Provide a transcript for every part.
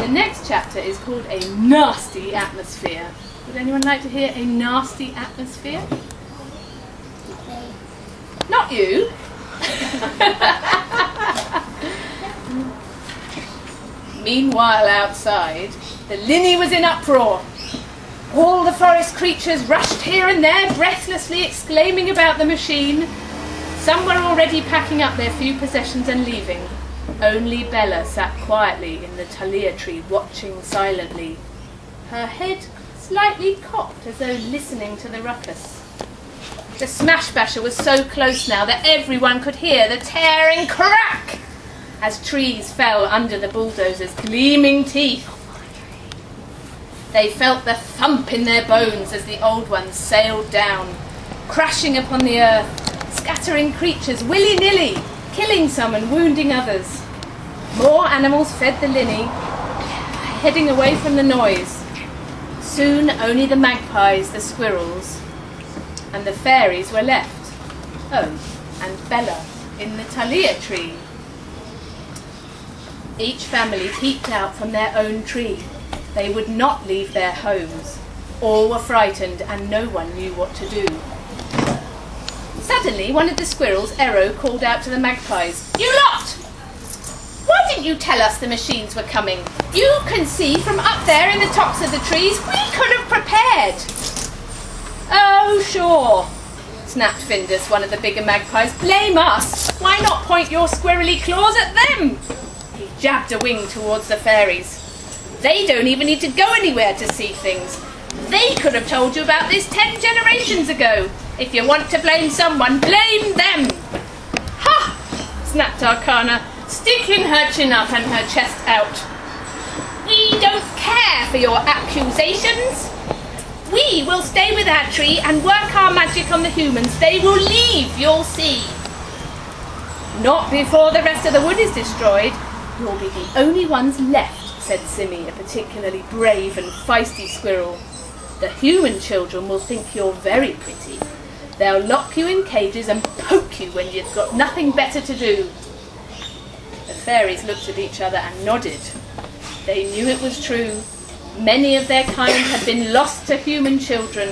The next chapter is called A Nasty Atmosphere. Would anyone like to hear a nasty atmosphere? Not you. Meanwhile, outside, the linny was in uproar. All the forest creatures rushed here and there, breathlessly exclaiming about the machine. Some were already packing up their few possessions and leaving. Only Bella sat quietly in the talia tree, watching silently, her head slightly cocked as though listening to the ruckus. The smash basher was so close now that everyone could hear the tearing crack as trees fell under the bulldozer's gleaming teeth. They felt the thump in their bones as the old ones sailed down, crashing upon the earth, scattering creatures willy-nilly, killing some and wounding others. More animals fed the linny, heading away from the noise. Soon only the magpies, the squirrels, and the fairies were left. Oh, and Bella in the talia tree. Each family peeped out from their own tree. They would not leave their homes. All were frightened and no one knew what to do. Suddenly, one of the squirrels, Ero, called out to the magpies, "You lot! Why didn't you tell us the machines were coming? You can see from up there in the tops of the trees. We could have prepared." "Oh, sure," snapped Findus, one of the bigger magpies. "Blame us. Why not point your squirrely claws at them?" He jabbed a wing towards the fairies. "They don't even need to go anywhere to see things. They could have told you about this 10 generations ago. If you want to blame someone, blame them." "Ha!" snapped Arcana, sticking her chin up and her chest out. "We don't care for your accusations. We will stay with our tree and work our magic on the humans. They will leave, you'll see." "Not before the rest of the wood is destroyed. You'll be the only ones left," said Simmy, a particularly brave and feisty squirrel. "The human children will think you're very pretty. They'll lock you in cages and poke you when you've got nothing better to do." The fairies looked at each other and nodded. They knew it was true. Many of their kind had been lost to human children.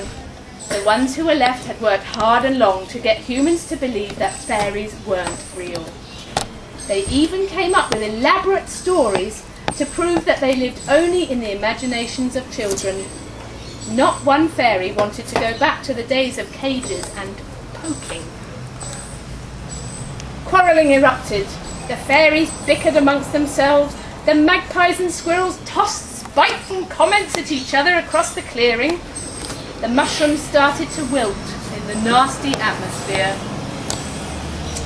The ones who were left had worked hard and long to get humans to believe that fairies weren't real. They even came up with elaborate stories to prove that they lived only in the imaginations of children. Not one fairy wanted to go back to the days of cages and poking. Quarrelling erupted. The fairies bickered amongst themselves. The magpies and squirrels tossed spiteful comments at each other across the clearing. The mushrooms started to wilt in the nasty atmosphere.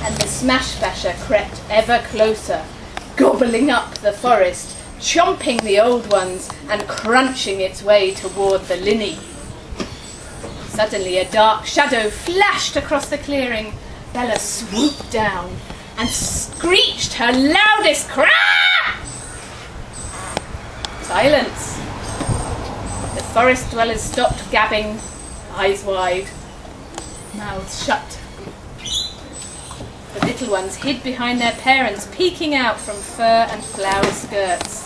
And the smash basher crept ever closer, gobbling up the forest, chomping the old ones and crunching its way toward the linny. Suddenly a dark shadow flashed across the clearing. Bella swooped down and screeched her loudest cry. Silence. The forest dwellers stopped gabbing, eyes wide, mouths shut. The little ones hid behind their parents, peeking out from fur and flower skirts.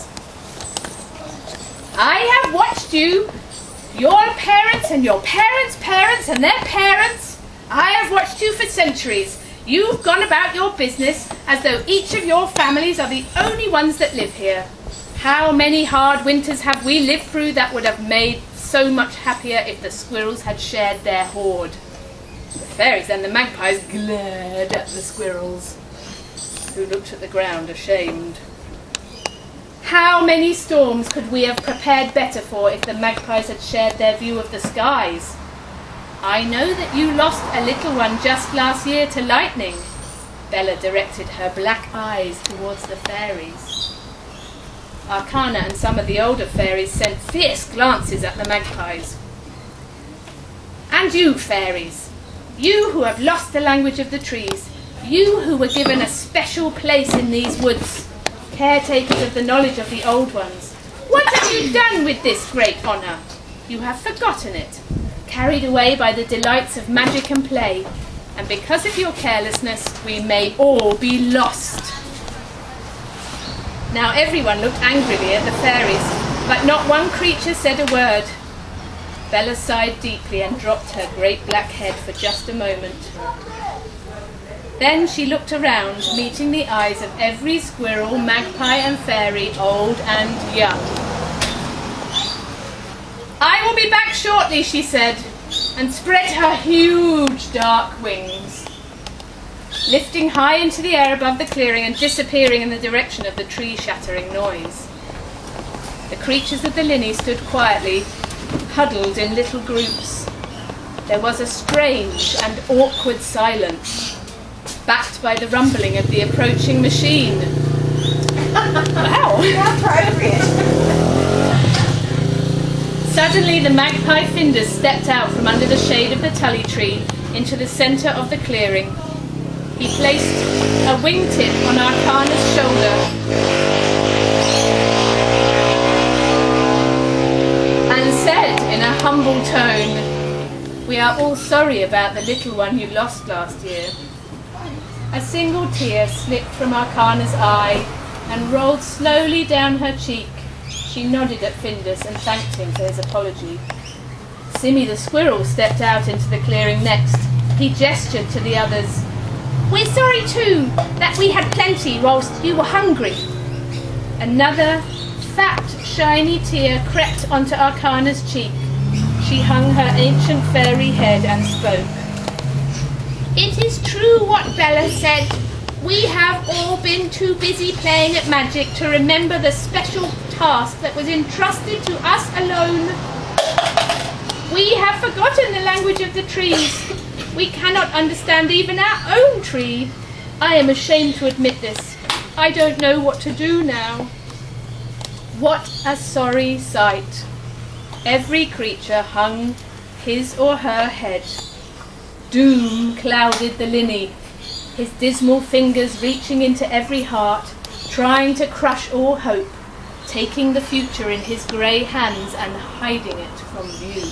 "I have watched you, your parents and your parents' parents and their parents. I have watched you for centuries. You've gone about your business as though each of your families are the only ones that live here. How many hard winters have we lived through that would have made so much happier if the squirrels had shared their hoard." The fairies and the magpies glared at the squirrels, who looked at the ground ashamed. "How many storms could we have prepared better for if the magpies had shared their view of the skies? I know that you lost a little one just last year to lightning." Bella directed her black eyes towards the fairies. Arcana and some of the older fairies sent fierce glances at the magpies. "And you, fairies, you who have lost the language of the trees, you who were given a special place in these woods, caretakers of the knowledge of the old ones, what have you done with this great honour? You have forgotten it, carried away by the delights of magic and play, and because of your carelessness, we may all be lost." Now everyone looked angrily at the fairies, but not one creature said a word. Bella sighed deeply and dropped her great black head for just a moment. Then she looked around, meeting the eyes of every squirrel, magpie and fairy, old and young. "I will be back shortly," she said, and spread her huge dark wings, lifting high into the air above the clearing and disappearing in the direction of the tree-shattering noise. The creatures of the Linny stood quietly, huddled in little groups. There was a strange and awkward silence, backed by the rumbling of the approaching machine. Wow! Appropriate. Suddenly the magpie Findus stepped out from under the shade of the tully tree into the centre of the clearing. He placed a wingtip on Arcana's shoulder and said in a humble tone, "We are all sorry about the little one you lost last year." A single tear slipped from Arcana's eye and rolled slowly down her cheek. She nodded at Findus and thanked him for his apology. Simmy the squirrel stepped out into the clearing next. He gestured to the others. "We're sorry too that we had plenty whilst you were hungry." Another fat, shiny tear crept onto Arcana's cheek. She hung her ancient fairy head and spoke. "It is true what Bella said. We have all been too busy playing at magic to remember the special task that was entrusted to us alone. We have forgotten the language of the trees. We cannot understand even our own tree. I am ashamed to admit this. I don't know what to do now." What a sorry sight. Every creature hung his or her head. Doom clouded the Linny, his dismal fingers reaching into every heart, trying to crush all hope, taking the future in his grey hands and hiding it from view.